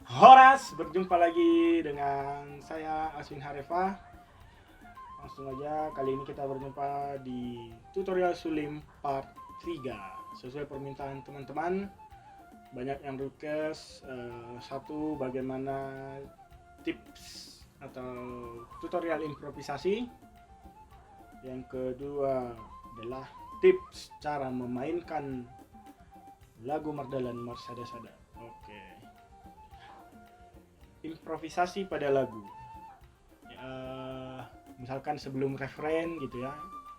Horas, berjumpa lagi dengan saya Aswin Harefa. Langsung aja, kali ini kita berjumpa di tutorial Sulim part 3. Sesuai permintaan teman-teman, banyak yang request satu, bagaimana tips atau tutorial improvisasi. Yang kedua adalah tips cara memainkan lagu Mardalan Marsada Sada. Oke. Improvisasi pada lagu. Ya, misalkan sebelum referen gitu ya,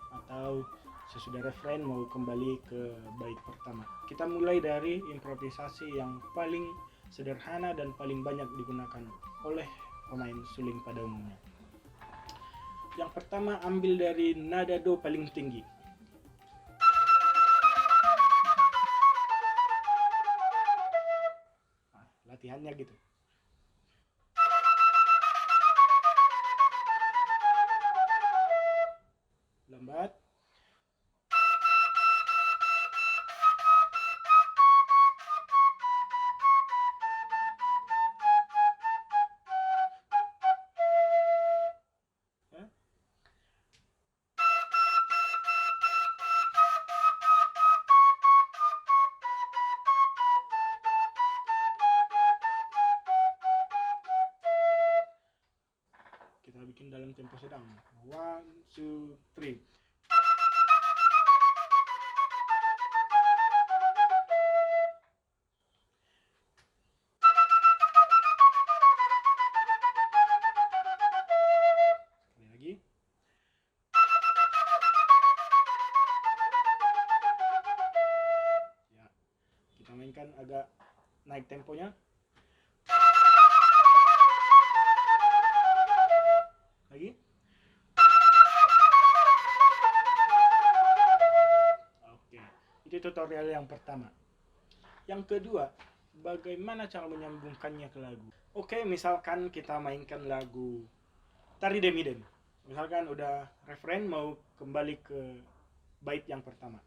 atau sesudah referen mau kembali ke bait pertama. Kita mulai dari improvisasi yang paling sederhana dan paling banyak digunakan oleh pemain suling pada umumnya. Yang pertama, ambil dari nada do paling tinggi. Nah, latihannya gitu. Lambat. Ya. Kita bikin dalam tempo sedang. 1, 2, 3. Sekali lagi. Ya, kita mainkan agak naik temponya. Lagi. Oke, itu tutorial yang pertama. Yang kedua, bagaimana cara menyambungkannya ke lagu. Oke, misalkan kita mainkan lagu Tari Demiden. Misalkan udah referen mau kembali ke bait yang pertama.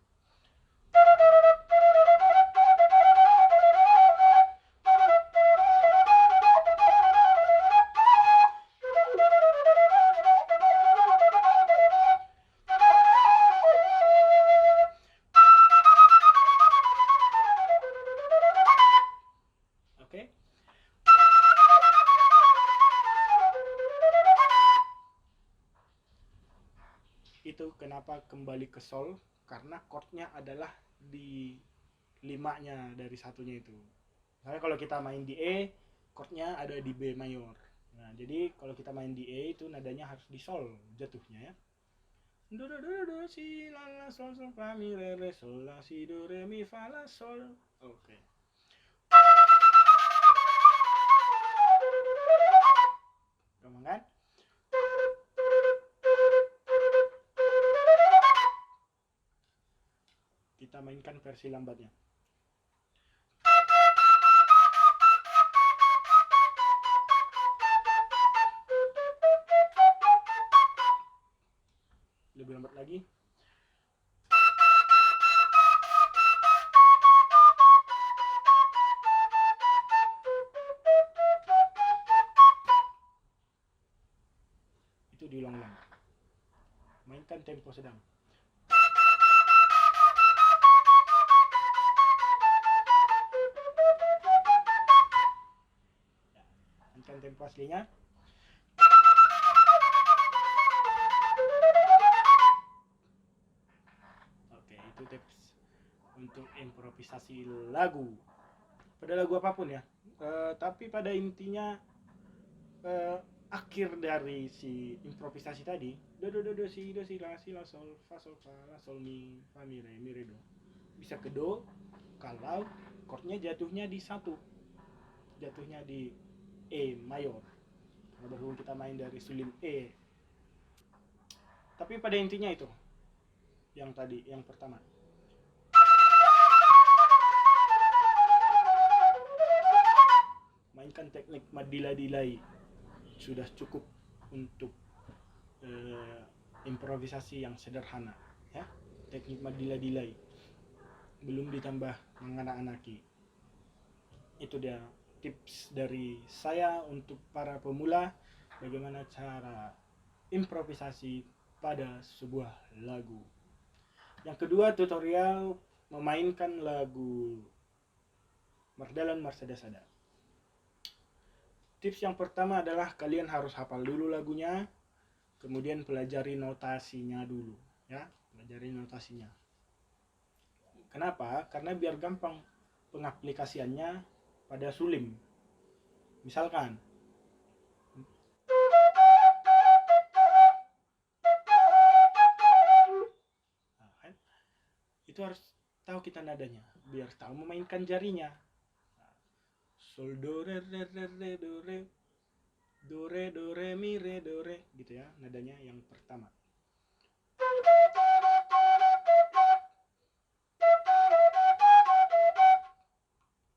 Oke. Itu kenapa kembali ke sol, karena chordnya adalah di limanya dari satunya itu. Misalnya kalau kita main di E, chordnya ada di B mayor. Nah, jadi kalau kita main di E itu nadanya harus di sol jatuhnya ya. Do do do do si la la sol sol fa mi re re sol la si do re mi fa la sol. Oke. Gampang kan? Kita mainkan versi lambatnya. Lebih lambat lagi. Itu diulang-ulang. Mainkan tempo sedang. Mainkan tempo aslinya. Oke, itu tips untuk improvisasi lagu. Pada lagu apapun ya. Tapi pada intinya eh, akhir dari si improvisasi tadi, do si la sol fa sol fa la sol mi fa mi re do, bisa ke do kalau chordnya jatuhnya di satu, jatuhnya di E mayor, karena berhubung kita main dari sulim E. Tapi pada intinya itu yang tadi, yang pertama, mainkan teknik madila dilai, sudah cukup untuk improvisasi yang sederhana ya. Teknik madila dilai, belum ditambah menganak-anaki. Itu dia tips dari saya untuk para pemula bagaimana cara improvisasi pada sebuah lagu. Yang kedua, tutorial memainkan lagu Mardalan Marsada Sada. Tips yang pertama adalah kalian harus hafal dulu lagunya, kemudian pelajari notasinya dulu, ya, pelajari notasinya. Kenapa? Karena biar gampang pengaplikasiannya pada suling. Misalkan itu harus tahu kita nadanya, biar tahu memainkan jarinya. Sol do re re re re do re do re mi re do re, gitu ya nadanya yang pertama.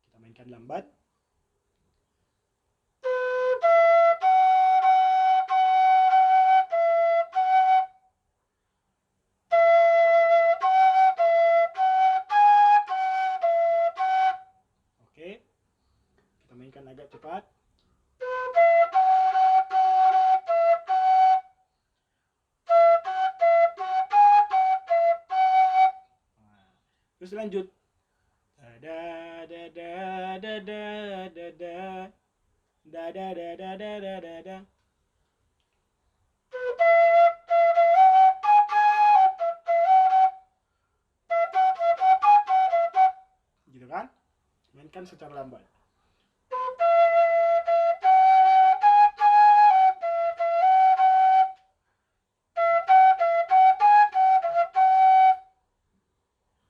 Kita mainkan lambat. Oke, kita mainkan agak cepat. Terus lanjut. Da da da da da da da da da da da da da da da. Gitu kan? Mainkan secara lambat.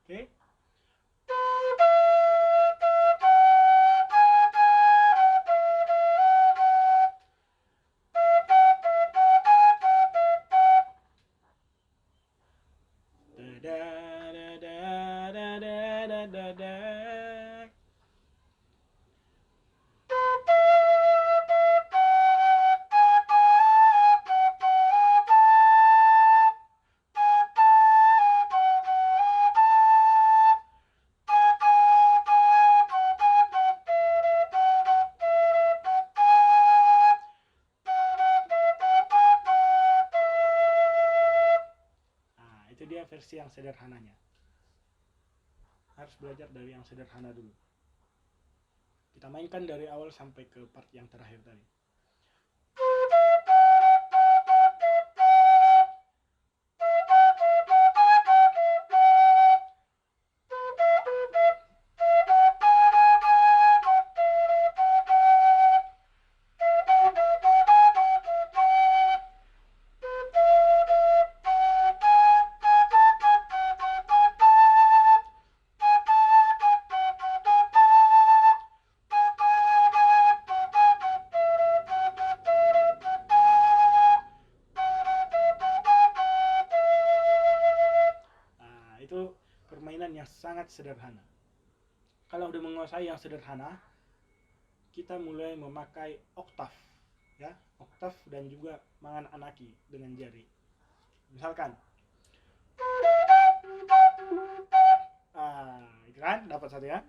Oke. Da da da da da da da da. Itu dia versi yang sederhananya. Harus belajar dari yang sederhana dulu. Kita mainkan dari awal sampai ke part yang terakhir tadi. Itu permainan yang sangat sederhana. Kalau udah menguasai yang sederhana, kita mulai memakai oktav, ya, oktav dan juga menganak-anaki dengan jari. Misalkan, itu kan dapat satu ya.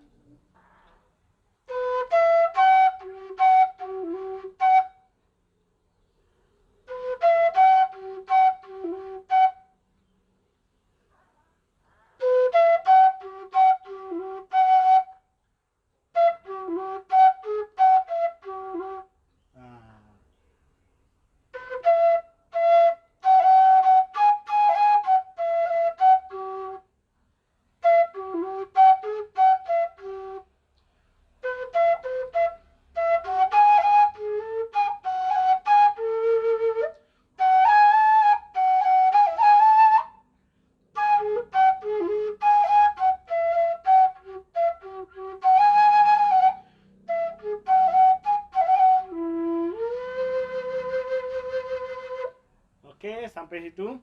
Oke, sampai situ.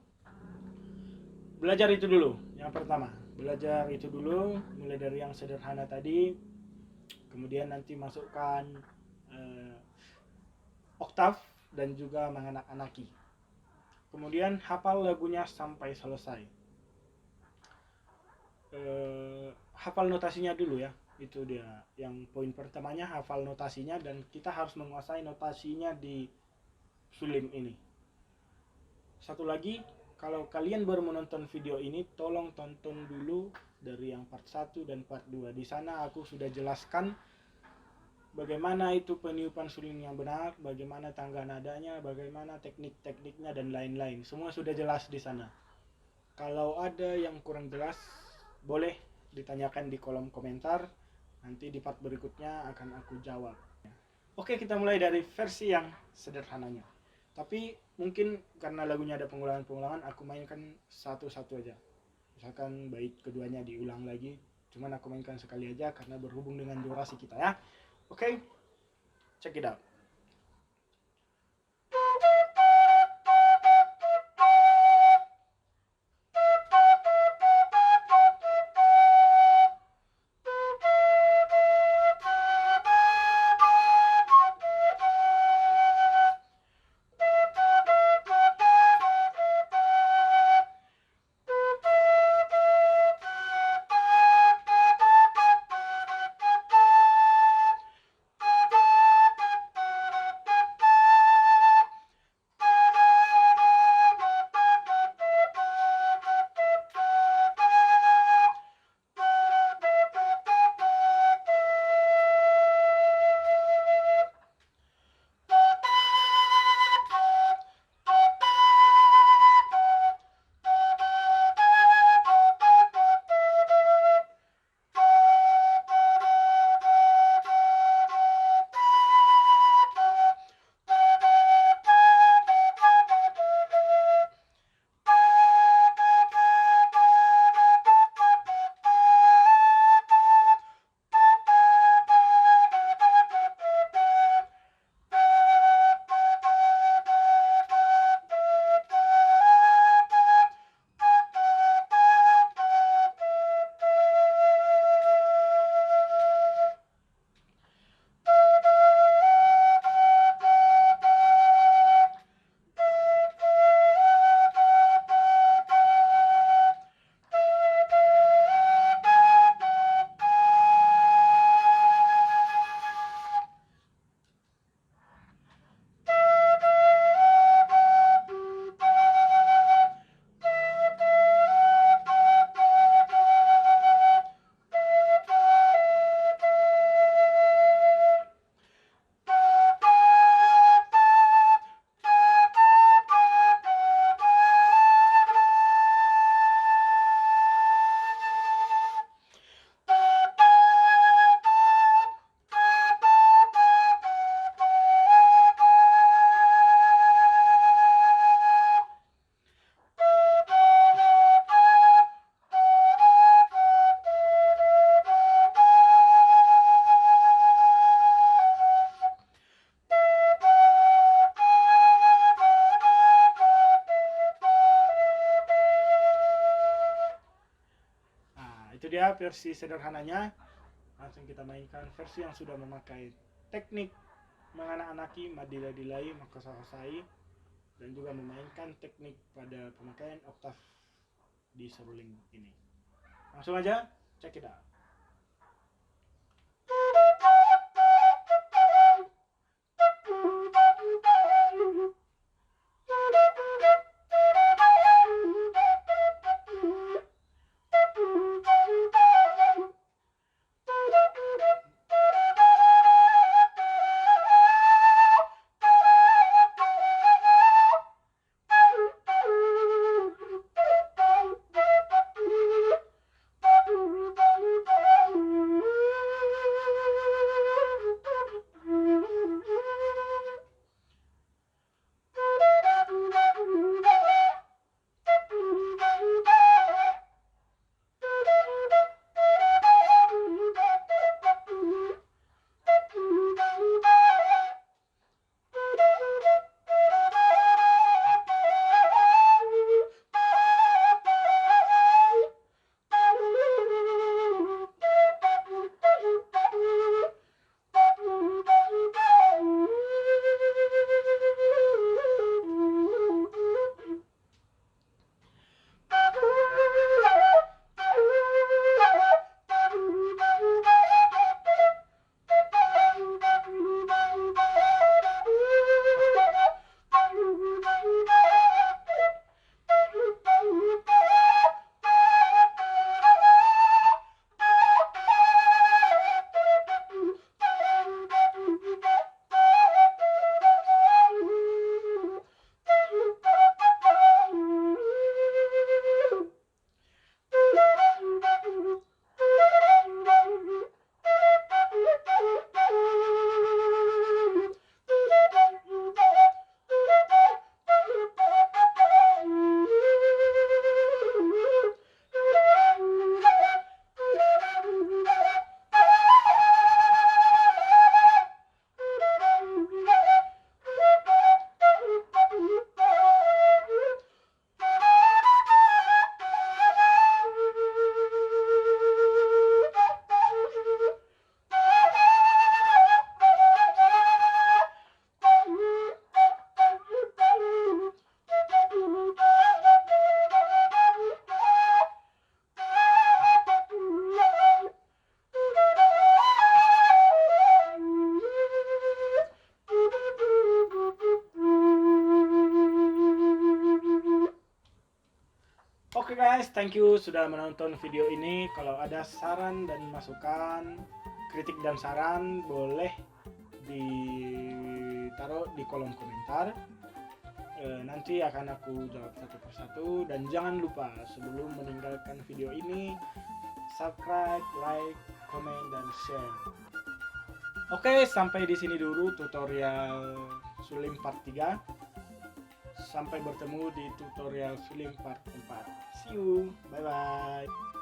Belajar itu dulu. Yang pertama, belajar itu dulu, mulai dari yang sederhana tadi. Kemudian nanti masukkan oktav dan juga menganak-anaki. Kemudian hafal lagunya sampai selesai. Hafal notasinya dulu ya. Itu dia yang poin pertamanya, hafal notasinya, dan kita harus menguasai notasinya di film ini. Satu lagi, kalau kalian baru menonton video ini, tolong tonton dulu dari yang part 1 dan part 2. Di sana aku sudah jelaskan bagaimana itu peniupan suling yang benar, bagaimana tangga nadanya, bagaimana teknik-tekniknya, dan lain-lain. Semua sudah jelas di sana. Kalau ada yang kurang jelas, boleh ditanyakan di kolom komentar. Nanti di part berikutnya akan aku jawab. Oke, kita mulai dari versi yang sederhananya. Tapi mungkin karena lagunya ada pengulangan-pengulangan, aku mainkan satu-satu aja. Misalkan bait keduanya diulang lagi, cuman aku mainkan sekali aja karena berhubung dengan durasi kita ya. Oke, check it out. Itu dia versi sederhananya. Langsung kita mainkan versi yang sudah memakai teknik menganak-anaki, madila-dilai, makasahasai, dan juga memainkan teknik pada pemakaian oktav di seruling ini. Langsung aja, check it out. thank you sudah menonton video ini. Kalau ada saran dan masukan, kritik dan saran boleh ditaruh di kolom komentar. Nanti akan aku jawab satu persatu. Dan jangan lupa sebelum meninggalkan video ini, subscribe, like, komen, dan share. Oke, sampai di sini dulu tutorial suling part 3. Sampai bertemu di tutorial suling part 4. See you, bye bye.